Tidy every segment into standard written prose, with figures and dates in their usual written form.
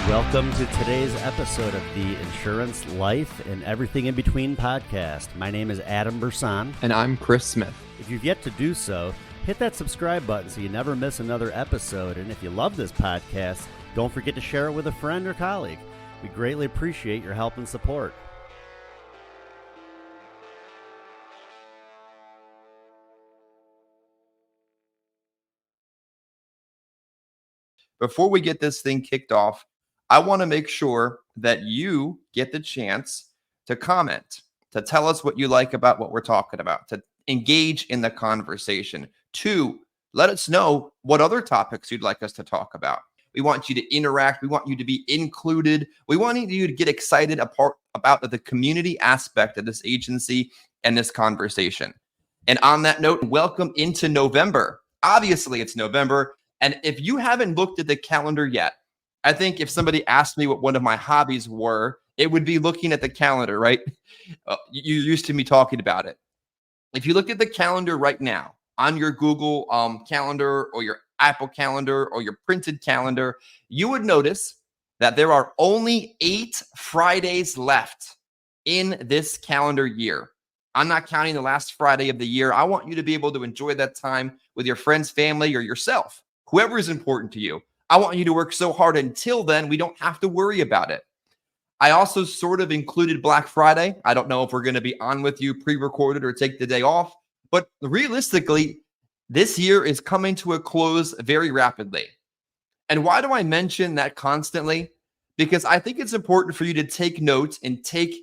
Welcome to today's episode of the Insurance, Life, and Everything in Between podcast. My name is Adam Brsan. And I'm Chris Smith. If you've yet to do so, hit that subscribe button so you never miss another episode. And if you love this podcast, don't forget to share it with a friend or colleague. We greatly appreciate your help and support. Before we get this thing kicked off, I want to make sure that you get the chance to comment, to tell us what you like about what we're talking about, to engage in the conversation, to let us know what other topics you'd like us to talk about. We want you to interact. We want you to be included. We want you to get excited about the community aspect of this agency and this conversation. And on that note, welcome into November. Obviously, it's November. And if you haven't looked at the calendar yet, I think if somebody asked me what one of my hobbies were, it would be looking at the calendar, right? You're used to me talking about it. If you look at the calendar right now on your Google calendar or your Apple calendar or your printed calendar, you would notice that there are only 8 Fridays left in this calendar year. I'm not counting the last Friday of the year. I want you to be able to enjoy that time with your friends, family, or yourself, whoever is important to you. I want you to work so hard until then, we don't have to worry about it. I also sort of included Black Friday. I don't know if we're going to be on with you pre-recorded or take the day off, but realistically, this year is coming to a close very rapidly. And why do I mention that constantly? Because I think it's important for you to take notes and take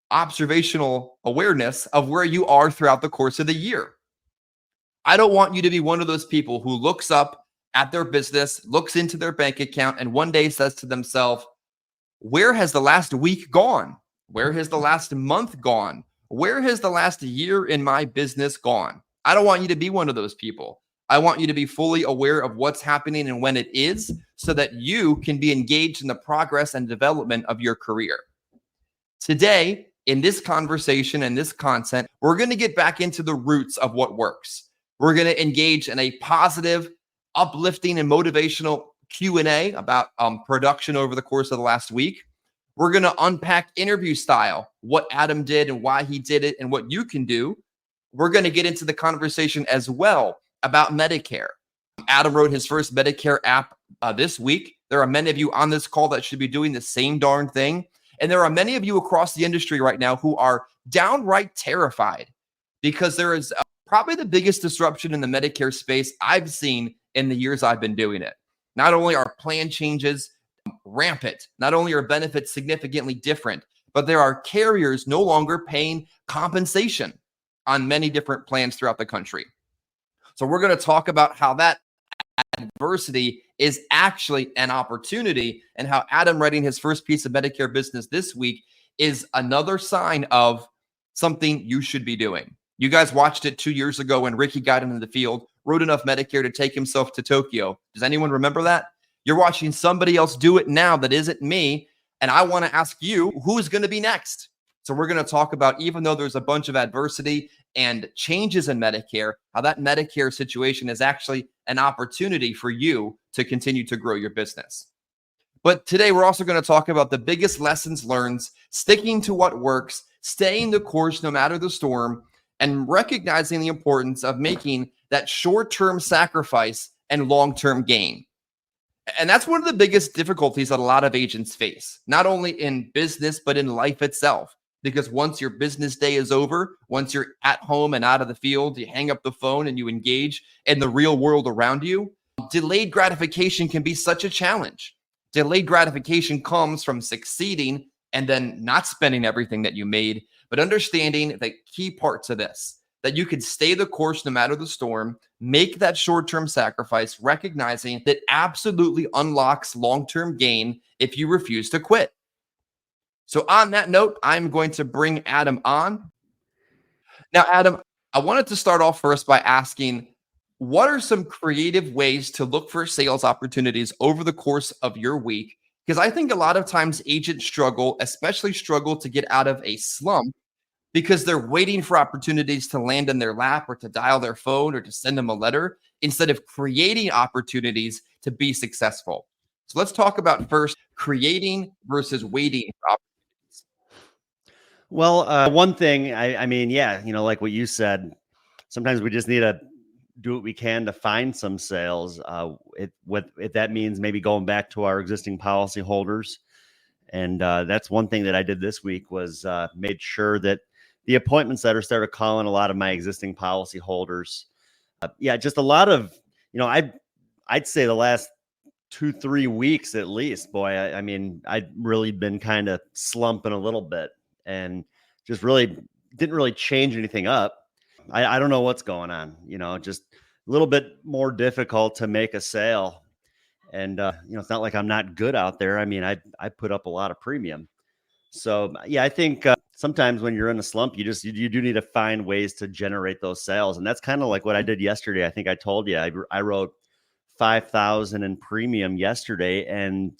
observational awareness of where you are throughout the course of the year. I don't want you to be one of those people who looks up at their business, looks into their bank account, and one day says to themselves, where has the last week gone? Where has the last month gone? Where has the last year in my business gone? I don't want you to be one of those people. I want you to be fully aware of what's happening and when it is, so that you can be engaged in the progress and development of your career. Today, in this conversation and this content, we're going to get back into the roots of what works. We're going to engage in a positive, uplifting and motivational Q&A about production over the course of the last week. We're going to unpack interview style, what Adam did and why he did it and what you can do. We're going to get into the conversation as well about Medicare. Adam wrote his first Medicare app this week. There are many of you on this call that should be doing the same darn thing. And there are many of you across the industry right now who are downright terrified because there is probably the biggest disruption in the Medicare space I've seen in the years I've been doing it. Not only are plan changes rampant, not only are benefits significantly different, but there are carriers no longer paying compensation on many different plans throughout the country. So we're going to talk about how that adversity is actually an opportunity and how Adam writing his first piece of Medicare business this week is another sign of something you should be doing. You guys watched it 2 years ago when Ricky got into the field, wrote enough Medicare to take himself to Tokyo. Does anyone remember that? You're watching somebody else do it now that isn't me. And I want to ask you, who is going to be next? So we're going to talk about, even though there's a bunch of adversity and changes in Medicare, how that Medicare situation is actually an opportunity for you to continue to grow your business. But today we're also going to talk about the biggest lessons learned, sticking to what works, staying the course no matter the storm, and recognizing the importance of making that short-term sacrifice and long-term gain. And that's one of the biggest difficulties that a lot of agents face, not only in business, but in life itself. Because once your business day is over, once you're at home and out of the field, you hang up the phone and you engage in the real world around you, delayed gratification can be such a challenge. Delayed gratification comes from succeeding and then not spending everything that you made, but understanding the key parts of this, that you can stay the course no matter the storm, make that short-term sacrifice, recognizing that absolutely unlocks long-term gain if you refuse to quit. So on that note, I'm going to bring Adam on. Now, Adam, I wanted to start off first by asking, what are some creative ways to look for sales opportunities over the course of your week? Because I think a lot of times agents especially struggle to get out of a slump because they're waiting for opportunities to land in their lap or to dial their phone or to send them a letter instead of creating opportunities to be successful. So let's talk about first creating versus waiting for opportunities. Well, one thing, I mean, yeah, like what you said, sometimes we just need to do what we can to find some sales. If that means maybe going back to our existing policyholders. And that's one thing that I did this week was made sure that the appointment setter started calling a lot of my existing policyholders. Yeah, just a lot of, I'd say the last 2-3 weeks at least, boy, I mean, I'd really been kind of slumping a little bit and just really didn't really change anything up. I don't know what's going on, just a little bit more difficult to make a sale. And, it's not like I'm not good out there. I mean, I put up a lot of premium. So, yeah, I think sometimes when you're in a slump, you do need to find ways to generate those sales. And that's kind of like what I did yesterday. I think I told you I wrote 5,000 in premium yesterday, and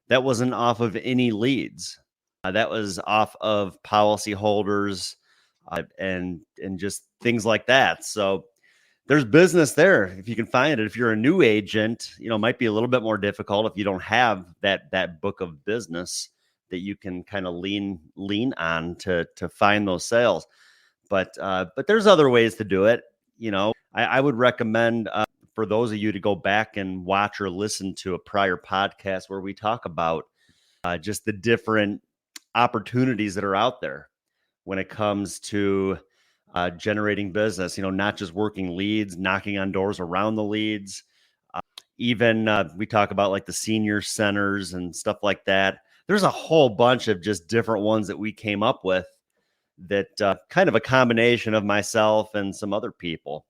that wasn't off of any leads. That was off of policyholders and just things like that. So there's business there if you can find it. If you're a new agent, it might be a little bit more difficult if you don't have that book of business that you can kind of lean on to find those sales. But there's other ways to do it. I would recommend for those of you to go back and watch or listen to a prior podcast where we talk about just the different opportunities that are out there when it comes to generating business, not just working leads, knocking on doors around the leads. Even we talk about like the senior centers and stuff like that. There's a whole bunch of just different ones that we came up with that kind of a combination of myself and some other people.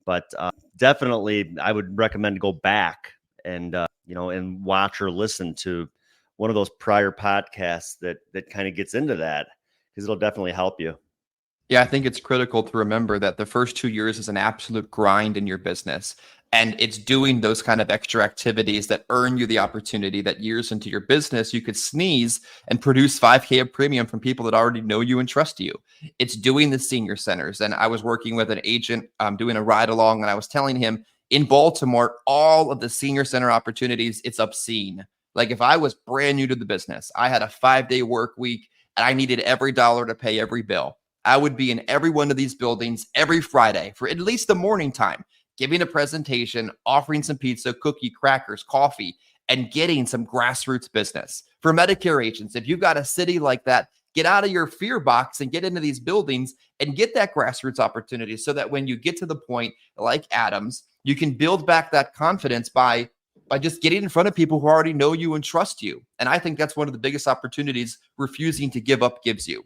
But definitely I would recommend to go back and, and watch or listen to one of those prior podcasts that kind of gets into that, because it'll definitely help you. Yeah, I think it's critical to remember that the first 2 years is an absolute grind in your business. And it's doing those kind of extra activities that earn you the opportunity that years into your business, you could sneeze and produce 5K of premium from people that already know you and trust you. It's doing the senior centers. And I was working with an agent doing a ride along, and I was telling him in Baltimore, all of the senior center opportunities, it's obscene. Like if I was brand new to the business, I had a 5-day work week and I needed every dollar to pay every bill. I would be in every one of these buildings every Friday for at least the morning time, giving a presentation, offering some pizza, cookie, crackers, coffee, and getting some grassroots business. For Medicare agents, if you've got a city like that, get out of your fear box and get into these buildings and get that grassroots opportunity so that when you get to the point like Adam's, you can build back that confidence by just getting in front of people who already know you and trust you. And I think that's one of the biggest opportunities refusing to give up gives you.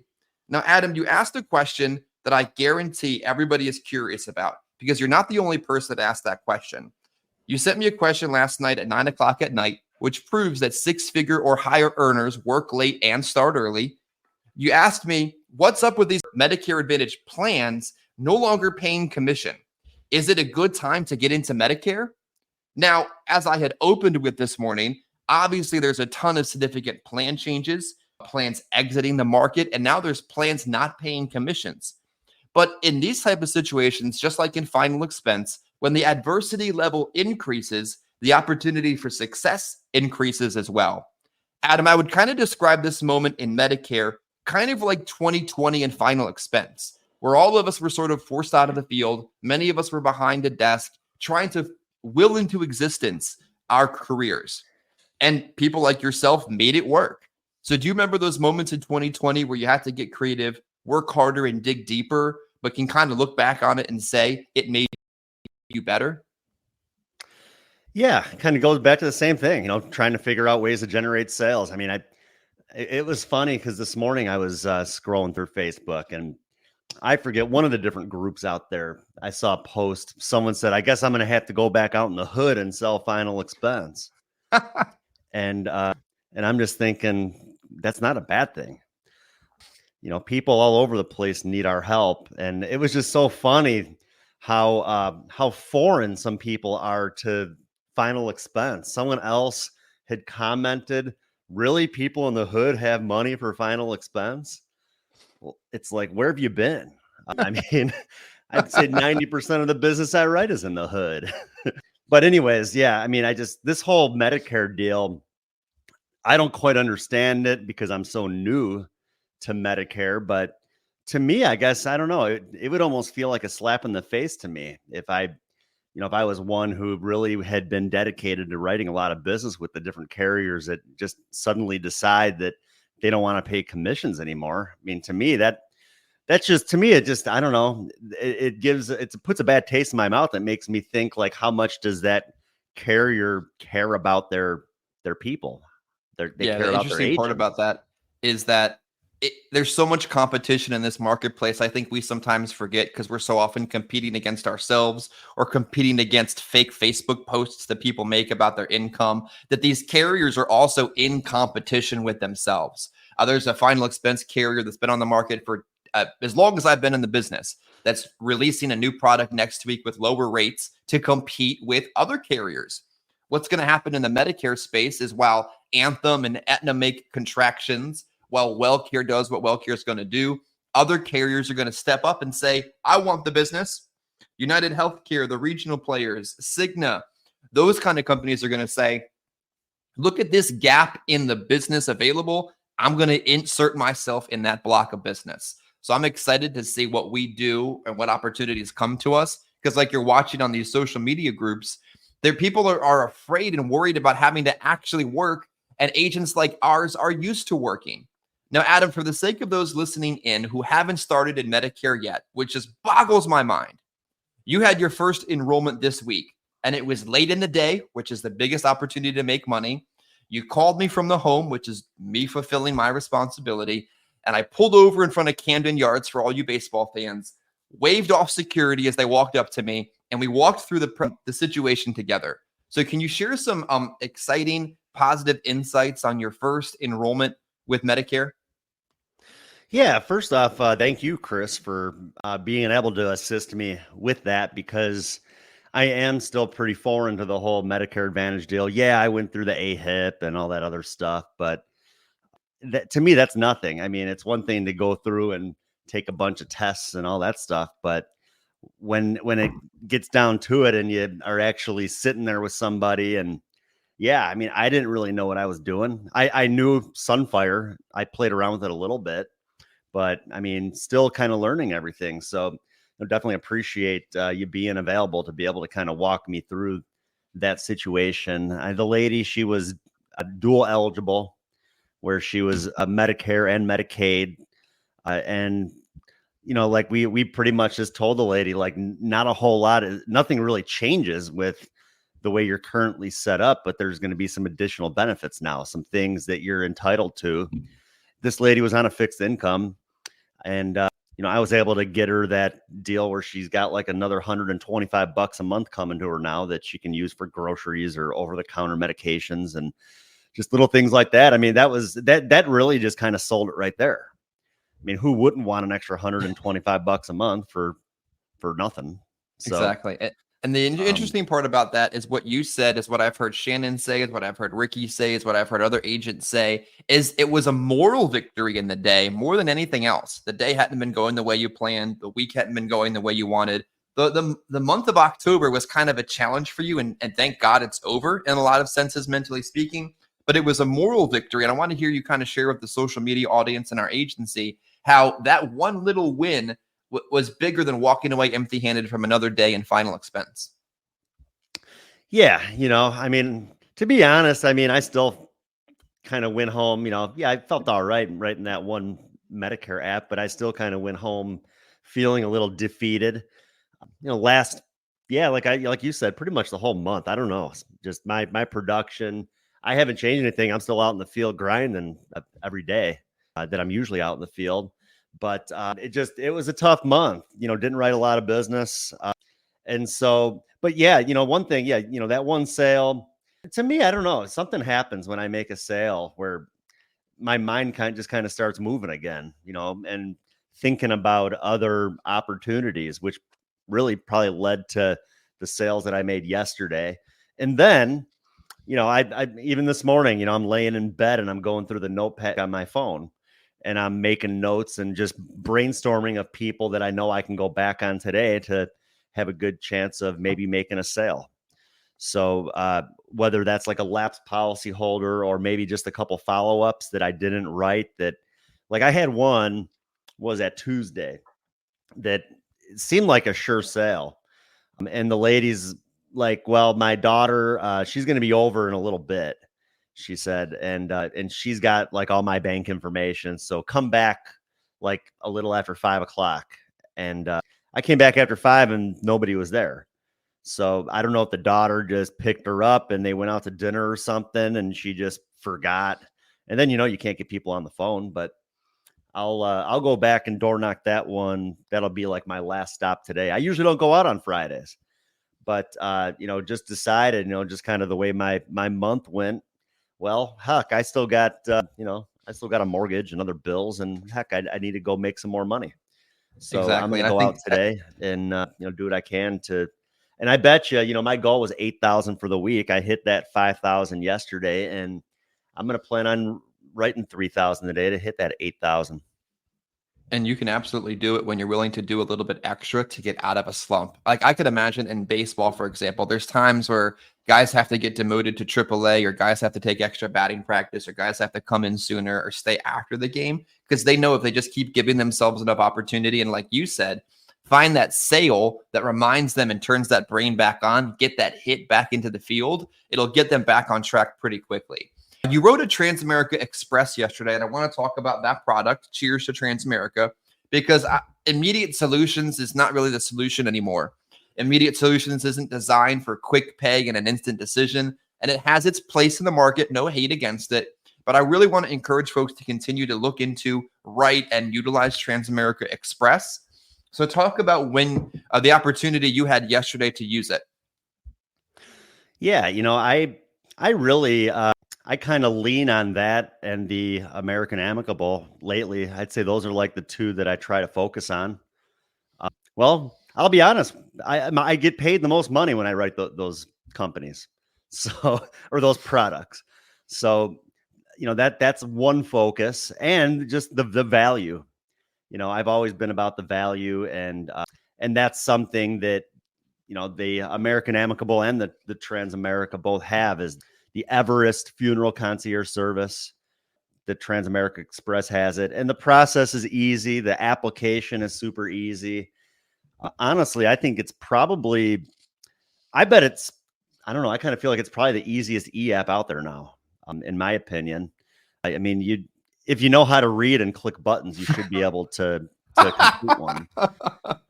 Now, Adam, you asked a question that I guarantee everybody is curious about, because you're not the only person that asked that question. You sent me a question last night at 9 o'clock at night, which proves that 6-figure or higher earners work late and start early. You asked me, what's up with these Medicare Advantage plans no longer paying commission? Is it a good time to get into Medicare? Now, as I had opened with this morning, obviously there's a ton of significant plan changes, plans exiting the market, and now there's plans not paying commissions. But in these type of situations, just like in final expense, when the adversity level increases, the opportunity for success increases as well. Adam, I would kind of describe this moment in Medicare kind of like 2020 in final expense, where all of us were sort of forced out of the field. Many of us were behind a desk trying to will into existence our careers. And people like yourself made it work. So do you remember those moments in 2020 where you had to get creative, work harder, and dig deeper, but can kind of look back on it and say it made you better? Yeah, it kind of goes back to the same thing, trying to figure out ways to generate sales. I mean, it was funny because this morning I was scrolling through Facebook, and I forget one of the different groups out there. I saw a post. Someone said, I guess I'm going to have to go back out in the hood and sell final expense. And I'm just thinking that's not a bad thing. People all over the place need our help. And it was just so funny how foreign some people are to final expense. Someone else had commented, really, people in the hood have money for final expense? Well, it's like, where have you been? I mean, I'd say 90% of the business I write is in the hood. But anyways, yeah, I mean, this whole Medicare deal, I don't quite understand it because I'm so new to Medicare, but to me, I guess, I don't know, it would almost feel like a slap in the face to me if if I was one who really had been dedicated to writing a lot of business with the different carriers that just suddenly decide that they don't want to pay commissions anymore. I mean, to me, that's just, to me, it just, I don't know, it puts a bad taste in my mouth. It makes me think, like, how much does that carrier care about their people? They Yeah, care the about their interesting part about agents. that is that there's so much competition in this marketplace. I think we sometimes forget because we're so often competing against ourselves or competing against fake Facebook posts that people make about their income, that these carriers are also in competition with themselves. There's a final expense carrier that's been on the market for as long as I've been in the business that's releasing a new product next week with lower rates to compete with other carriers. What's going to happen in the Medicare space is while Anthem and Aetna make contractions, while WellCare does what WellCare is going to do, other carriers are going to step up and say, I want the business. United Healthcare, the regional players, Cigna, those kind of companies are going to say, look at this gap in the business available. I'm going to insert myself in that block of business. So I'm excited to see what we do and what opportunities come to us. Because like you're watching on these social media groups, there people are afraid and worried about having to actually work. And agents like ours are used to working. Now, Adam, for the sake of those listening in who haven't started in Medicare yet, which just boggles my mind, you had your first enrollment this week and it was late in the day, which is the biggest opportunity to make money. You called me from the home, which is me fulfilling my responsibility. And I pulled over in front of Camden Yards for all you baseball fans, waved off security as they walked up to me, and we walked through the situation together. So can you share some exciting, positive insights on your first enrollment with Medicare? Yeah, first off, thank you, Chris, for being able to assist me with that, because I am still pretty foreign to the whole Medicare Advantage deal. Yeah, I went through the AHIP and all that other stuff, but that, to me, that's nothing. I mean, it's one thing to go through and take a bunch of tests and all that stuff, but when it gets down to it and you are actually sitting there with somebody, and yeah, I mean, I didn't really know what I was doing. I knew Sunfire. I played around with it a little bit, but I mean, still kind of learning everything. So I definitely appreciate you being available to be able to kind of walk me through that situation. The lady, she was dual eligible, where she was a Medicare and Medicaid, and like we pretty much just told the lady, like, not a whole lot, nothing really changes with the way you're currently set up, but there's going to be some additional benefits now, some things that you're entitled to. This lady was on a fixed income, and I was able to get her that deal where she's got like another $125 a month coming to her now that she can use for groceries or over the counter medications and just little things like that. I mean, that really just kind of sold it right there. I mean, who wouldn't want an extra $125 a month for nothing? So, Exactly. And the um, interesting part about that is what you said is what I've heard Shannon say, is what I've heard Ricky say, is what I've heard other agents say, is it was a moral victory in the day more than anything else. The day hadn't been going the way you planned. The week hadn't been going the way you wanted. The month of October was kind of a challenge for you, and thank God it's over in a lot of senses, mentally speaking. But it was a moral victory. And I want to hear you kind of share with the social media audience and our agency how that one little win was bigger than walking away empty-handed from another day in final expense. yeah, I mean, to be honest, I mean, I still kind of went home, yeah, I felt all right writing that one Medicare app, but I still kind of went home feeling a little defeated. Last, yeah, like you said, pretty much the whole month. I don't know, just my production. I haven't changed anything. I'm still out in the field grinding every day that I'm usually out in the field. But it was a tough month. Didn't write a lot of business, and so. But yeah, one thing, yeah, that one sale. To me, I don't know. Something happens when I make a sale where my mind kind of starts moving again, and thinking about other opportunities, which really probably led to the sales that I made yesterday. And then, I even this morning, I'm laying in bed and I'm going through the notepad on my phone and I'm making notes and just brainstorming of people that I know I can go back on today to have a good chance of maybe making a sale. So whether that's like a lapsed policy holder or maybe just a couple follow-ups that I didn't write, that like I had one was at Tuesday that seemed like a sure sale. And the lady's like, well, my daughter, she's going to be over in a little bit, she said. And she's got like all my bank information. So come back like a little after 5 o'clock. And I came back after 5 and nobody was there. So I don't know if the daughter just picked her up and they went out to dinner or something and she just forgot. And then, you can't get people on the phone, but I'll go back and door knock that one. That'll be like my last stop today. I usually don't go out on Fridays, but just decided, just kind of the way my month went. Well, heck, I still got a mortgage and other bills, and heck, I need to go make some more money. So I'm Exactly. going to And I go out think today and do what I can to. And I bet you, my goal was 8,000 for the week. I hit that 5,000 yesterday, and I'm going to plan on writing 3,000 a day to hit that 8,000. And you can absolutely do it when you're willing to do a little bit extra to get out of a slump. Like I could imagine in baseball, for example, there's times where guys have to get demoted to AAA, or guys have to take extra batting practice, or guys have to come in sooner or stay after the game because they know if they just keep giving themselves enough opportunity and, like you said, find that sale that reminds them and turns that brain back on, get that hit back into the field, it'll get them back on track pretty quickly. You wrote a Transamerica Express yesterday, and I want to talk about that product. Cheers to Transamerica, because immediate solutions is not really the solution anymore. Immediate solutions isn't designed for quick pay and an instant decision, and it has its place in the market. No hate against it, but I really want to encourage folks to continue to look into, write, and utilize Transamerica Express. So talk about when the opportunity you had yesterday to use it. Yeah, I really I kind of lean on that and the American Amicable lately. I'd say those are like the two that I try to focus on. Well, I'll be honest, I get paid the most money when I write those companies, so or those products. So that's one focus, and just the value. I've always been about the value, and that's something that the American Amicable and the Transamerica both have, is the Everest funeral concierge service. The Transamerica Express has it, and the process is easy. The application is super easy. Honestly, I think it's probably, I bet it's, I don't know. I kind of feel like it's probably the easiest e-app out there now, in my opinion. I mean, if you know how to read and click buttons, you should be able to complete one.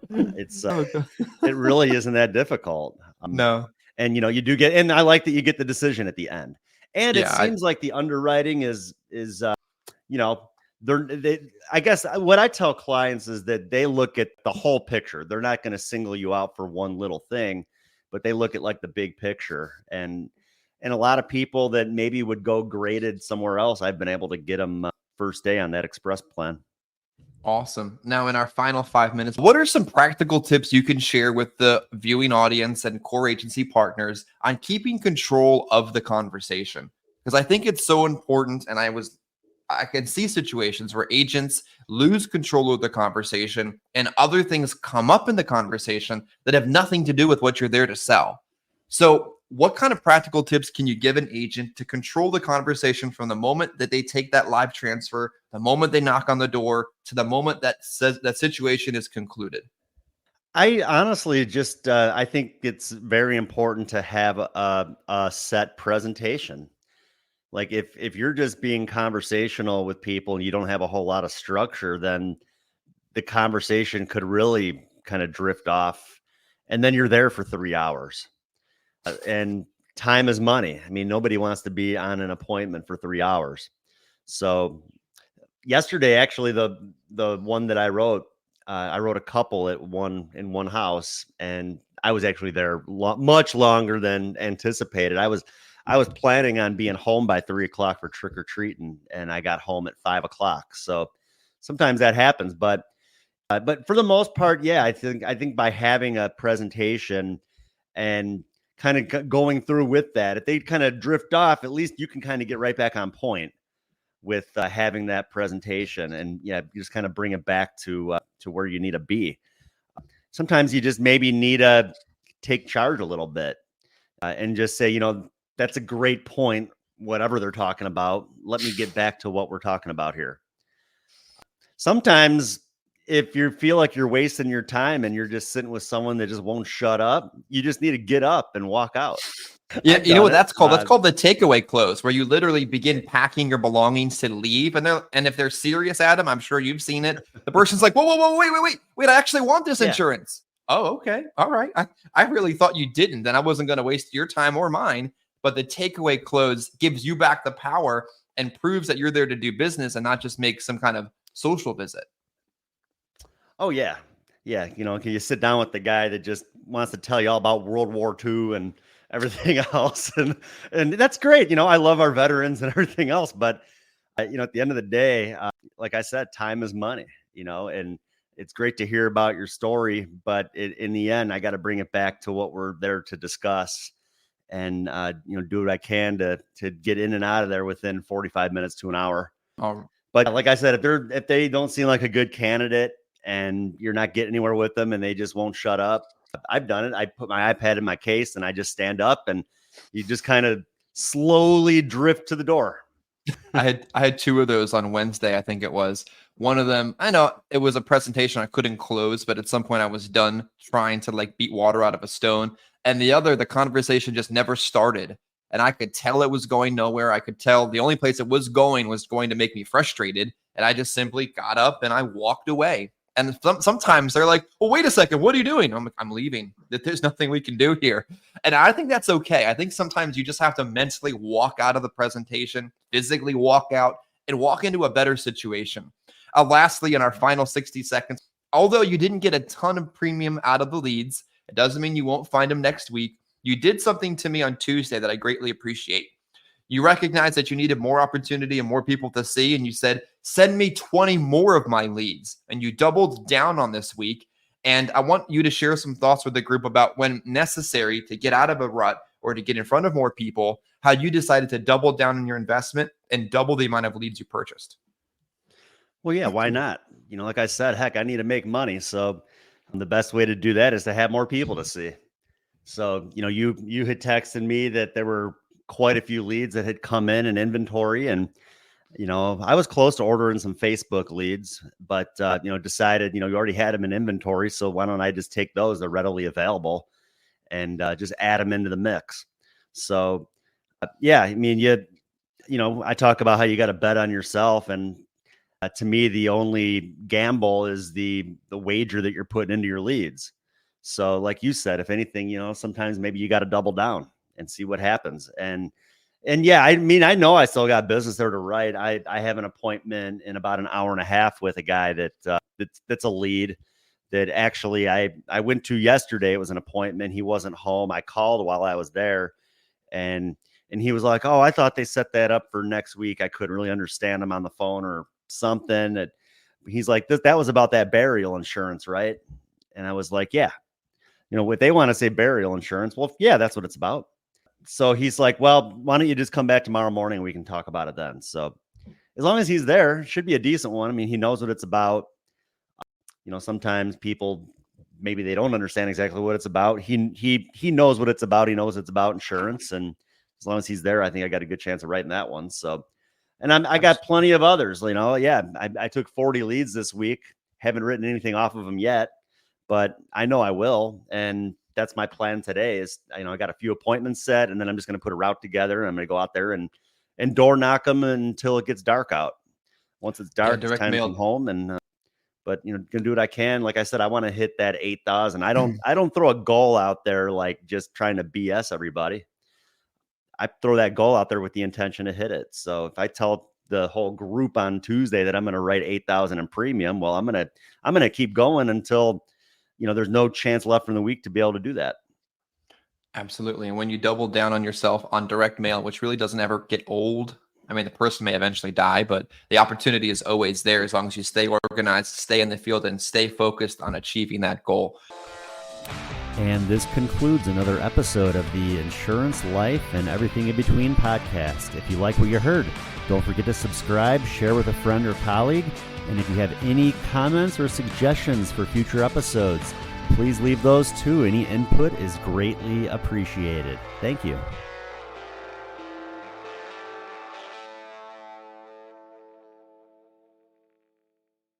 It's it really isn't that difficult. No. And you do get, and I like that you get the decision at the end. And it Yeah, seems like the underwriting is I guess what I tell clients is that they look at the whole picture. They're not going to single you out for one little thing, but they look at like the big picture. And a lot of people that maybe would go graded somewhere else, I've been able to get them first day on that Express plan. Awesome. Now, in our final 5 minutes, what are some practical tips you can share with the viewing audience and core agency partners on keeping control of the conversation? Because I think it's so important. And I can see situations where agents lose control of the conversation and other things come up in the conversation that have nothing to do with what you're there to sell. So what kind of practical tips can you give an agent to control the conversation from the moment that they take that live transfer, the moment they knock on the door, to the moment that says that situation is concluded? I honestly just I think it's very important to have a set presentation. Like if you're just being conversational with people and you don't have a whole lot of structure, then the conversation could really kind of drift off, and then you're there for 3 hours. And time is money. I mean, nobody wants to be on an appointment for 3 hours. So yesterday, actually, the one that I wrote a couple in one house, and I was actually there much longer than anticipated. I was planning on being home by 3 o'clock for trick or treating, and I got home at 5 o'clock. So sometimes that happens, but for the most part, yeah, I think by having a presentation and kind of going through with that, if they kind of drift off, at least you can kind of get right back on point with having that presentation, and yeah, you just kind of bring it back to where you need to be. Sometimes you just maybe need to take charge a little bit. and just say, that's a great point, whatever they're talking about. Let me get back to what we're talking about here. Sometimes if you feel like you're wasting your time and you're just sitting with someone that just won't shut up, you just need to get up and walk out. Yeah, you know what that's called? That's called the takeaway close, where you literally begin packing your belongings to leave. And if they're serious, Adam, I'm sure you've seen it. The person's like, whoa, wait, I actually want this insurance. Oh, okay. All right. I really thought you didn't. Then I wasn't going to waste your time or mine. But the takeaway close gives you back the power and proves that you're there to do business and not just make some kind of social visit. Oh, yeah. Yeah. Can you sit down with the guy that just wants to tell you all about World War II and everything else? And that's great. I love our veterans and everything else. But, at the end of the day, like I said, time is money, and it's great to hear about your story. But in the end, I got to bring it back to what we're there to discuss and, do what I can to get in and out of there within 45 minutes to an hour. But like I said, if they don't seem like a good candidate and you're not getting anywhere with them and they just won't shut up, I've done it. I put my iPad in my case and I just stand up and you just kind of slowly drift to the door. I had two of those on Wednesday, I think it was. One of them, I know it was a presentation I couldn't close, but at some point I was done trying to beat water out of a stone. And the other, the conversation just never started. And I could tell it was going nowhere. I could tell the only place it was going to make me frustrated. And I just simply got up and I walked away. And sometimes they're like, well, wait a second, what are you doing? I'm like, I'm leaving. There's nothing we can do here. And I think that's okay. I think sometimes you just have to mentally walk out of the presentation, physically walk out, and walk into a better situation. Lastly, in our final 60 seconds, although you didn't get a ton of premium out of the leads, it doesn't mean you won't find them next week. You did something to me on Tuesday that I greatly appreciate. You recognized that you needed more opportunity and more people to see, and you said, send me 20 more of my leads. And you doubled down on this week. And I want you to share some thoughts with the group about when necessary to get out of a rut or to get in front of more people, how you decided to double down on your investment and double the amount of leads you purchased. Well, yeah, why not? Like I said, heck, I need to make money. So the best way to do that is to have more people to see. So, you had texted me that there were quite a few leads that had come in inventory. And, I was close to ordering some Facebook leads, but, decided, you already had them in inventory. So why don't I just take those? They're readily available and just add them into the mix. So, yeah, I mean, I talk about how you got to bet on yourself. And to me, the only gamble is the wager that you're putting into your leads. So like you said, if anything, sometimes maybe you got to double down and see what happens. And yeah, I mean, I know I still got business there to write. I have an appointment in about an hour and a half with a guy that's a lead that actually I went to yesterday. It was an appointment. He wasn't home. I called while I was there and he was like, oh, I thought they set that up for next week. I couldn't really understand him on the phone or something. He's like, that was about that burial insurance, right? And I was like, yeah. What they want to say burial insurance. Well, yeah, that's what it's about. So he's like, well, why don't you just come back tomorrow morning and we can talk about it then. So as long as he's there, it should be a decent one. I mean, he knows what it's about. Sometimes people, maybe they don't understand exactly what it's about. He knows what it's about. He knows it's about insurance. And as long as he's there, I think I got a good chance of writing that one. So, and I got plenty of others, yeah, I took 40 leads this week. Haven't written anything off of them yet, but I know I will. And that's my plan today is, I got a few appointments set and then I'm just going to put a route together. And I'm going to go out there and door knock them until it gets dark out. Once it's dark, it's time to come home. And, but gonna do what I can. Like I said, I want to hit that 8,000. I don't throw a goal out there, like just trying to BS everybody. I throw that goal out there with the intention to hit it. So if I tell the whole group on Tuesday that I'm going to write 8,000 in premium, well, I'm going to keep going until, there's no chance left in the week to be able to do that. Absolutely. And when you double down on yourself on direct mail, which really doesn't ever get old. I mean, the person may eventually die, but the opportunity is always there as long as you stay organized, stay in the field, and stay focused on achieving that goal. And this concludes another episode of the Insurance, Life, and Everything in Between podcast. If you like what you heard, don't forget to subscribe, share with a friend or colleague. And if you have any comments or suggestions for future episodes, please leave those too. Any input is greatly appreciated. Thank you.